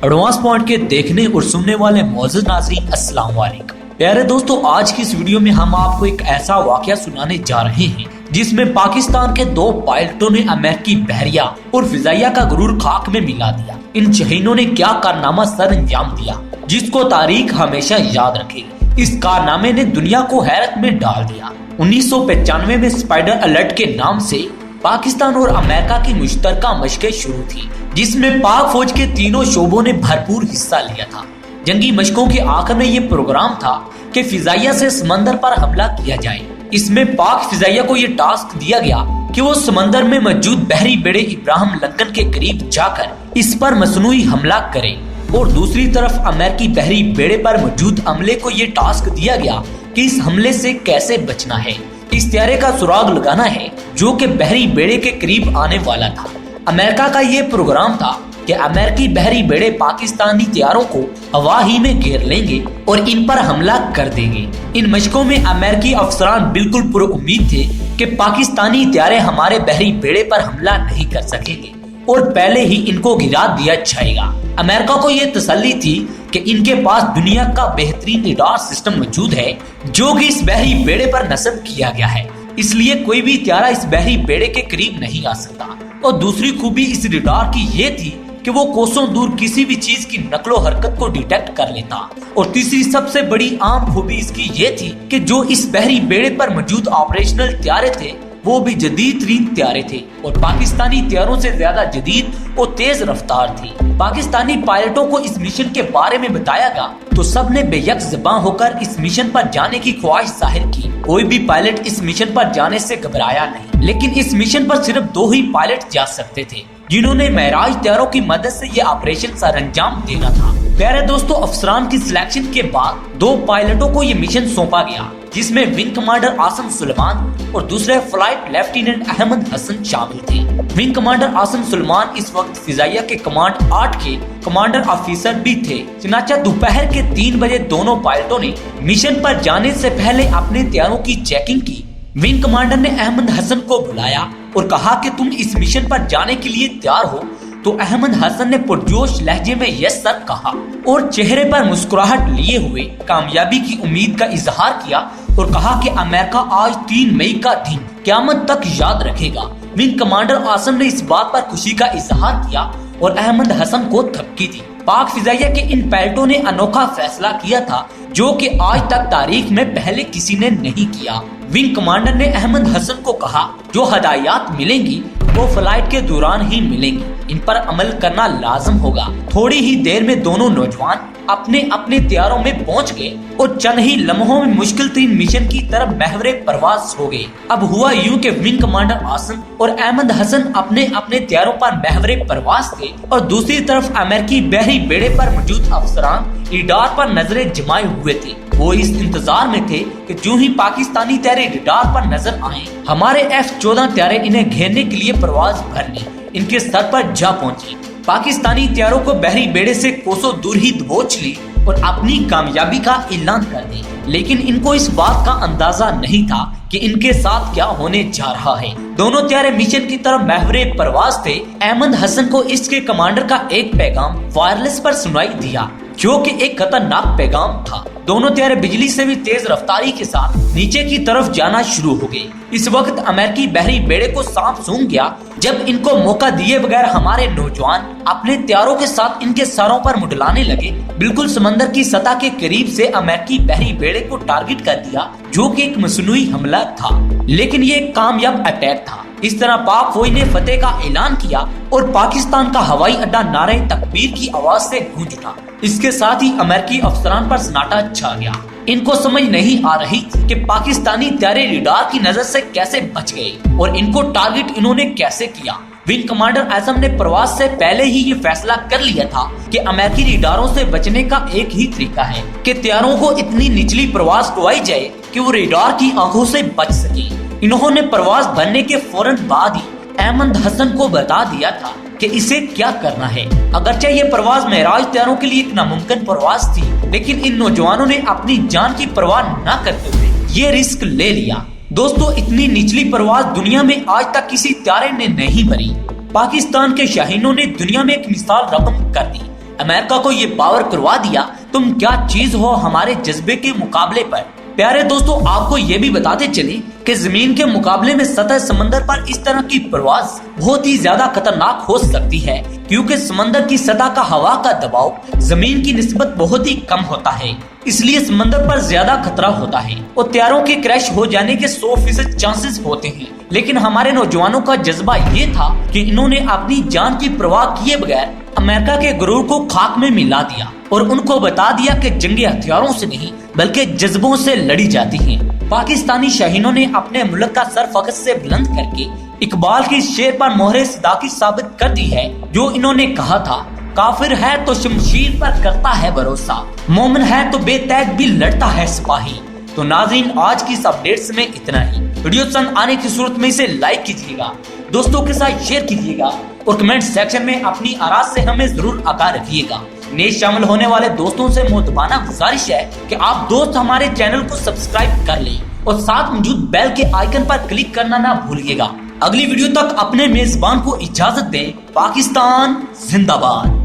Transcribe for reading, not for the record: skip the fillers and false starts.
Advance point के देखने और सुनने वाले मौजूद नाज़रीन अस्सलाम वालेकुम। प्यारे दोस्तों, आज की इस वीडियो में हम आपको एक ऐसा वाकया सुनाने जा रहे हैं जिसमें पाकिस्तान के 2 पायलटों ने अमेरिकी बहरिया और फिजाइया का गुरूर खाक में मिला दिया। इन शहीनों ने क्या कारनामा सर अंजाम दिया जिसको तारीख हमेशा याद रखेगी। इस कारनामे ने दुनिया को हैरत में डाल दिया। 1995 में स्पाइडर अलर्ट के नाम से पाकिस्तान और अमेरिका की मुश्तरका मशकें शुरू थी, जिसमें पाक फौज के तीनों शोबों ने भरपूर हिस्सा लिया था। जंगी मशकों के आखिर में ये प्रोग्राम था कि फिजाइया से समंदर पर हमला किया जाए। इसमें पाक फिजाइया को ये टास्क दिया गया कि वो समंदर में मौजूद बहरी बेड़े इब्राहिम लिंकन के करीब जाकर इस पर मसनूई हमला करे, और दूसरी तरफ अमेरिकी बहरी बेड़े पर मौजूद अमले को ये टास्क दिया गया कि इस हमले से कैसे बचना है। इस त्यारे का सुराग लगाना है जो कि बहरी बेड़े के करीब आने वाला था। अमेरिका का ये प्रोग्राम था कि अमेरिकी बहरी बेड़े पाकिस्तानी त्यारों को हवा ही में घेर लेंगे और इन पर हमला कर देंगे। इन मशकों में अमेरिकी अफसरान बिल्कुल पुर उम्मीद थे कि पाकिस्तानी त्यारे हमारे बहरी बेड़े पर हमला नहीं कर सकेंगे और पहले ही इनको गिरा दिया जाएगा। अमेरिका को ये तसल्ली थी कि इनके पास दुनिया का बेहतरीन रडार सिस्टम मौजूद है जो कि इस बहरी बेड़े पर नस्ब किया गया है, इसलिए कोई भी त्यारा इस बहरी बेड़े के करीब नहीं आ सकता। और दूसरी खूबी इस रडार की ये थी कि वो कोसों दूर किसी भी चीज की नकलो हरकत को डिटेक्ट कर लेता। और तीसरी सबसे बड़ी आम खूबी इसकी ये थी कि जो इस बहरी बेड़े पर मौजूद ऑपरेशनल त्यारे थे वो भी जदीद तरीन त्यारे थे और पाकिस्तानी त्यारों से ज्यादा जदीद और तेज रफ्तार थी। पाकिस्तानी पायलटों को इस मिशन के बारे में बताया गया तो सबने बेयक ज़बान होकर इस मिशन पर जाने की ख्वाहिश जाहिर की। कोई भी पायलट इस मिशन पर जाने से घबराया नहीं, लेकिन इस मिशन पर सिर्फ 2 ही पायलट जा सकते थे जिन्होंने महराज त्यारों की मदद से ये ऑपरेशन सर अंजाम देना था। प्यारे दोस्तों, अफसरान की सिलेक्शन के बाद 2 पायलटों को ये मिशन सौंपा गया, जिसमें विंग कमांडर आसिम सुलेमान और दूसरे फ्लाइट लेफ्टिनेंट अहमद हसन शामिल थे। विंग कमांडर आसिम सुलेमान इस वक्त फिजाइया के कमांड 8 के कमांडर ऑफिसर भी थे। चनाचा दोपहर के 3 बजे दोनों पायलटों ने मिशन पर जाने से पहले अपने त्यारों की चेकिंग की। विंग कमांडर ने अहमद हसन को बुलाया और कहा कि तुम इस मिशन पर जाने के लिए तैयार हो, तो अहमद हसन ने पुरजोश लहजे में यस सर कहा और चेहरे पर मुस्कुराहट लिए हुए कामयाबी की उम्मीद का इजहार किया और कहा कि अमेरिका आज 3 मई का दिन क़यामत तक याद रखेगा। विंग कमांडर आसिम ने इस बात पर खुशी का इजहार किया और अहमद हसन को धमकी दी। पाक फिजाइया के इन पायलटों ने अनोखा फैसला किया था जो कि आज तक तारीख में पहले किसी ने नहीं किया। विंग कमांडर ने अहमद हसन को कहा जो हदायत मिलेंगी वो फ्लाइट के दौरान ही मिलेंगी, इन पर अमल करना लाजम होगा। थोड़ी ही देर में दोनों नौजवान अपने अपने त्यारों में पहुंच गए और चंद ही लम्हों में मुश्किल तरीन मिशन की तरफ महवरे परवाज हो गए। अब हुआ यूं कि विंग कमांडर आसिम और अहमद हसन अपने अपने त्यारों पर महवरे परवाज थे और दूसरी तरफ अमेरिकी बहरी बेड़े पर मौजूद अफसरान रडार पर नजरें जमाए हुए थे। वो इस इंतजार में थे कि जो ही पाकिस्तानी त्यारे रडार पर नजर आए हमारे F-14 त्यारे इन्हें घेरने के लिए परवाज भरने इनके सर पर जा पहुंची। पाकिस्तानी त्यारों को बहरी बेड़े से कोसों दूर ही दबोच ली और अपनी कामयाबी का ऐलान कर दी, लेकिन इनको इस बात का अंदाजा नहीं था कि इनके साथ क्या होने जा रहा है। दोनों त्यारे मिशन की तरफ महवरे परवाज थे। अहमद हसन को इसके कमांडर का एक पैगाम वायरलेस पर सुनाई दिया जो कि एक खतरनाक पैगाम था। दोनों त्यारे बिजली से भी तेज रफ्तारी के साथ नीचे की तरफ जाना शुरू हो गए। इस वक्त अमेरिकी बहरी बेड़े को सांप सूंघ गया जब इनको मौका दिए बगैर हमारे नौजवान अपने त्यारों के साथ इनके सरों पर मुडलाने लगे। बिल्कुल समंदर की सतह के करीब से अमेरिकी बहरी बेड़े को टारगेट कर दिया जो कि एक मसनूई हमला था, लेकिन ये एक कामयाब अटैक था। इस तरह पाक फौज ने फतेह का ऐलान किया और पाकिस्तान का हवाई अड्डा नारे तकबीर की आवाज से गूंज उठा। इसके साथ ही अमेरिकी अफसरान पर सन्नाटा छा गया। इनको समझ नहीं आ रही थी कि पाकिस्तानी त्यारे रडार की नजर से कैसे बच गए और इनको टारगेट इन्होंने कैसे किया। विंग कमांडर आसिम ने प्रवास से पहले ही ये फैसला कर लिया था कि अमेरिकी रडारों से बचने का एक ही तरीका है कि त्यारों को इतनी निचली प्रवास करवाई जाए कि वो रडार की आंखों से बच सके। इन्होंने प्रवास भरने के फौरन बाद ही अहमद हसन को बता दिया था कि इसे क्या करना है। अगरचे ये प्रवास महराज त्यारों के लिए एक नामुमकिन प्रवास थी, लेकिन इन नौजवानों ने अपनी जान की परवाह न करते हुए ये रिस्क ले लिया। दोस्तों, इतनी निचली परवाज दुनिया में आज तक किसी त्यारे ने नहीं भरी। पाकिस्तान के शाहीनों ने दुनिया में एक मिसाल रकम कर दी। अमेरिका को ये पावर करवा दिया, तुम क्या चीज हो हमारे जज्बे के मुकाबले पर। प्यारे दोस्तों, आपको ये भी बताते चले कि जमीन के मुकाबले में सतह समंदर पर इस तरह की परवाज बहुत ही ज्यादा खतरनाक हो सकती है, क्योंकि समंदर की सतह का हवा का दबाव जमीन की निस्बत बहुत ही कम होता है, इसलिए समंदर पर ज्यादा खतरा होता है और तैयारों के क्रैश हो जाने के 100% चांसेस होते हैं। लेकिन हमारे नौजवानों का जज्बा ये था कि इन्होंने अपनी जान की परवाह किए बगैर अमेरिका के गुरूर को खाक में मिला दिया और उनको बता दिया कि जंगे हथियारों से नहीं बल्कि जज्बों से लड़ी जाती हैं। पाकिस्तानी शाहीनों ने अपने मुल्क का सर फख्र से बुलंद करके इकबाल की शेर पर मोहरे सदाकत साबित कर दी है, जो इन्होंने कहा था, काफिर है तो शमशीर पर करता है भरोसा, मोमिन है तो बेतैग भी लड़ता है सिपाही। तो नाज़रीन, आज की इस अपडेट्स में इतना ही। वीडियो पसंद आने की सूरत में इसे लाइक कीजिएगा, दोस्तों के साथ शेयर कीजिएगा और कमेंट सेक्शन में अपनी आराज़ से हमें जरूर आगाह रखिएगा। नए शामिल होने वाले दोस्तों से मोहतबाना गुजारिश है कि आप दोस्त हमारे चैनल को सब्सक्राइब कर लें और साथ मौजूद बेल के आइकन पर क्लिक करना ना भूलिएगा। अगली वीडियो तक अपने मेजबान को इजाजत दें। पाकिस्तान जिंदाबाद।